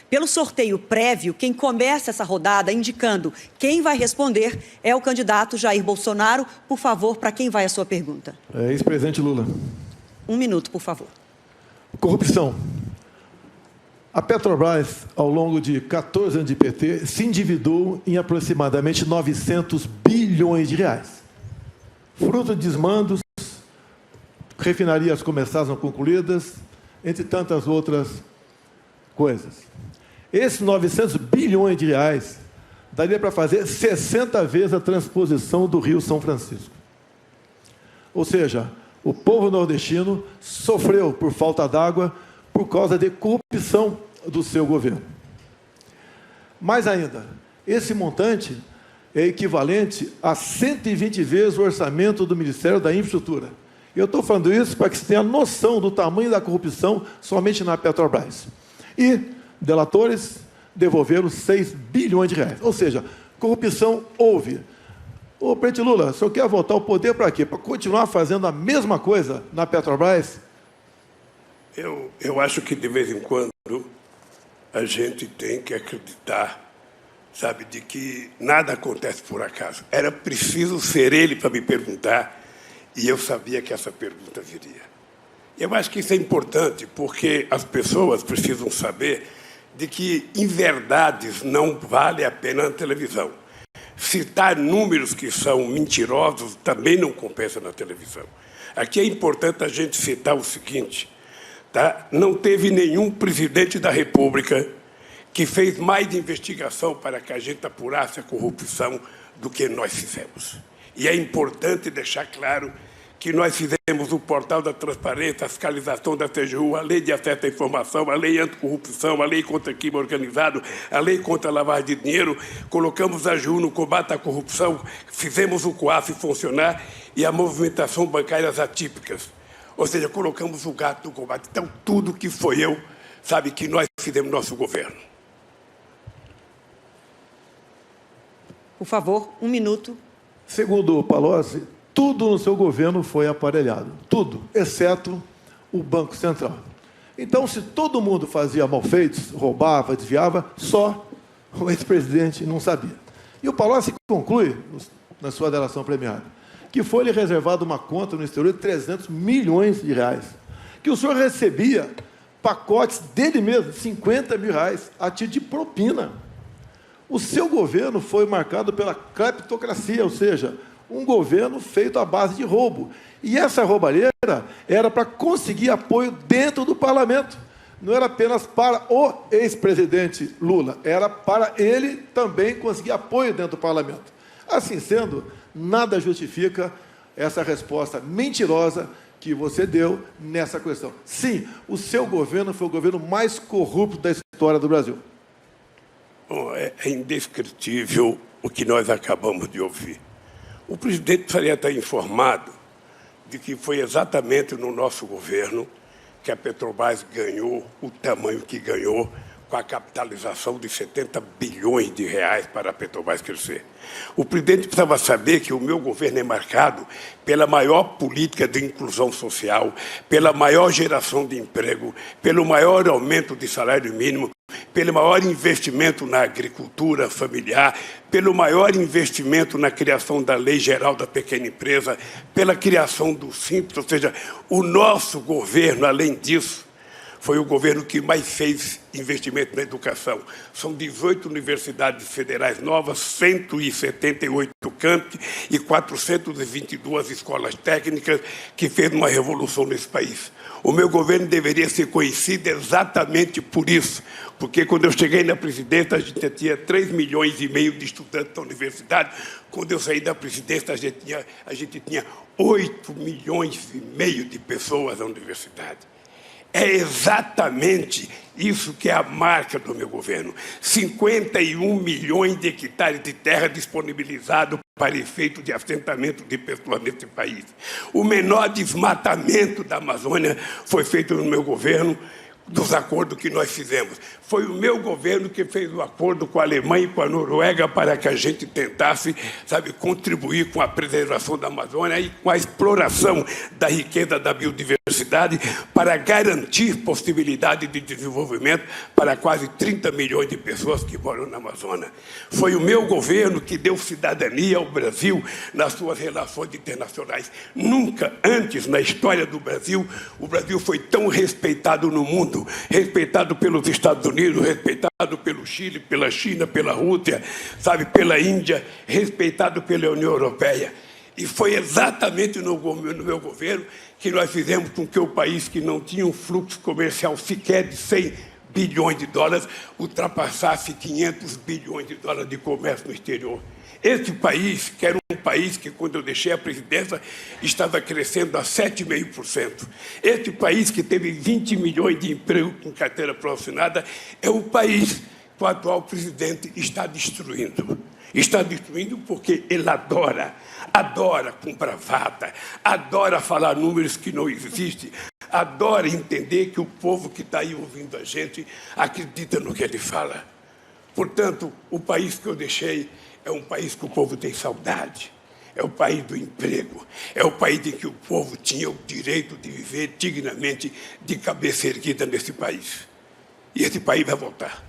Pelo sorteio prévio, quem começa essa rodada indicando quem vai responder é o candidato Jair Bolsonaro. Por favor, para quem vai a sua pergunta? Ex-presidente Lula. 1 minuto, por favor. Corrupção. A Petrobras, ao longo de 14 anos de PT, se endividou em aproximadamente 900 bilhões de reais. Fruto de desmandos, refinarias começaram concluídas, entre tantas outras coisas. Esses 900 bilhões de reais daria para fazer 60 vezes a transposição do Rio São Francisco. Ou seja, o povo nordestino sofreu por falta d'água por causa de corrupção do seu governo. Mais ainda, esse montante é equivalente a 120 vezes o orçamento do Ministério da Infraestrutura. Eu estou falando isso para que você tenha noção do tamanho da corrupção somente na Petrobras. E delatores devolveram 6 bilhões de reais. Ou seja, corrupção houve. Ô, presidente Lula, o senhor quer voltar ao poder para quê? Para continuar fazendo a mesma coisa na Petrobras? Eu acho que, de vez em quando, a gente tem que acreditar, sabe, de que nada acontece por acaso. Era preciso ser ele para me perguntar, e eu sabia que essa pergunta viria. Eu acho que isso é importante, porque as pessoas precisam saber de que inverdades não vale a pena na televisão. Citar números que são mentirosos também não compensa na televisão. Aqui é importante a gente citar o seguinte, tá? Não teve nenhum presidente da República que fez mais investigação para que a gente apurasse a corrupção do que nós fizemos. E é importante deixar claro que nós fizemos o portal da transparência, a fiscalização da TGU, a lei de acesso à informação, a lei anticorrupção, a lei contra o crime organizado, a lei contra a lavagem de dinheiro, colocamos a AGU no combate à corrupção, fizemos o COAF funcionar e a movimentação bancárias atípicas. Ou seja, colocamos o gato no combate. Então, tudo que foi eu, sabe, que nós fizemos no nosso governo. Por favor, 1 minuto. Segundo o Palocci, tudo no seu governo foi aparelhado. Tudo, exceto o Banco Central. Então, se todo mundo fazia malfeitos, roubava, desviava, só o ex-presidente não sabia. E o Palocci conclui, na sua delação premiada, que foi-lhe reservada uma conta no exterior de 300 milhões de reais, que o senhor recebia pacotes dele mesmo, 50 mil reais, a título de propina. O seu governo foi marcado pela cleptocracia, ou seja, um governo feito à base de roubo. E essa roubalheira era para conseguir apoio dentro do parlamento. Não era apenas para o ex-presidente Lula, era para ele também conseguir apoio dentro do parlamento. Assim sendo, nada justifica essa resposta mentirosa que você deu nessa questão. Sim, o seu governo foi o governo mais corrupto da história do Brasil. Bom, é indescritível o que nós acabamos de ouvir. O presidente precisaria estar informado de que foi exatamente no nosso governo que a Petrobras ganhou o tamanho que ganhou, com a capitalização de 70 bilhões de reais para a Petrobras crescer. O presidente precisava saber que o meu governo é marcado pela maior política de inclusão social, pela maior geração de emprego, pelo maior aumento de salário mínimo, pelo maior investimento na agricultura familiar, pelo maior investimento na criação da Lei Geral da Pequena Empresa, pela criação do Simples, ou seja, o nosso governo, além disso, foi o governo que mais fez investimento na educação. São 18 universidades federais novas, 178 campi e 422 escolas técnicas que fez uma revolução nesse país. O meu governo deveria ser conhecido exatamente por isso, porque quando eu cheguei na presidência, a gente tinha 3,5 milhões de estudantes na universidade. Quando eu saí da presidência, a gente tinha 8,5 milhões de pessoas na universidade. É exatamente isso que é a marca do meu governo. 51 milhões de hectares de terra disponibilizados para efeito de assentamento de pessoas nesse país. O menor desmatamento da Amazônia foi feito no meu governo, dos acordos que nós fizemos. Foi o meu governo que fez o acordo com a Alemanha e com a Noruega para que a gente tentasse, sabe, contribuir com a preservação da Amazônia e com a exploração da riqueza da biodiversidade para garantir possibilidade de desenvolvimento para quase 30 milhões de pessoas que moram na Amazônia. Foi o meu governo que deu cidadania ao Brasil nas suas relações internacionais. Nunca antes na história do Brasil, o Brasil foi tão respeitado no mundo, respeitado pelos Estados Unidos, respeitado pelo Chile, pela China, pela Rússia, sabe, pela Índia, respeitado pela União Europeia. E foi exatamente no meu governo que nós fizemos com que o país que não tinha um fluxo comercial sequer de 100 bilhões de dólares ultrapassasse 500 bilhões de dólares de comércio no exterior. Esse país, que era um país que, quando eu deixei a presidência, estava crescendo a 7,5%. Esse país, que teve 20 milhões de empregos com carteira profissional, é o país que o atual presidente está destruindo. Está destruindo porque ele adora com bravata, adora falar números que não existem, adora entender que o povo que está aí ouvindo a gente acredita no que ele fala. Portanto, o país que eu deixei é um país que o povo tem saudade, é o país do emprego, é o país em que o povo tinha o direito de viver dignamente, de cabeça erguida nesse país. E esse país vai voltar.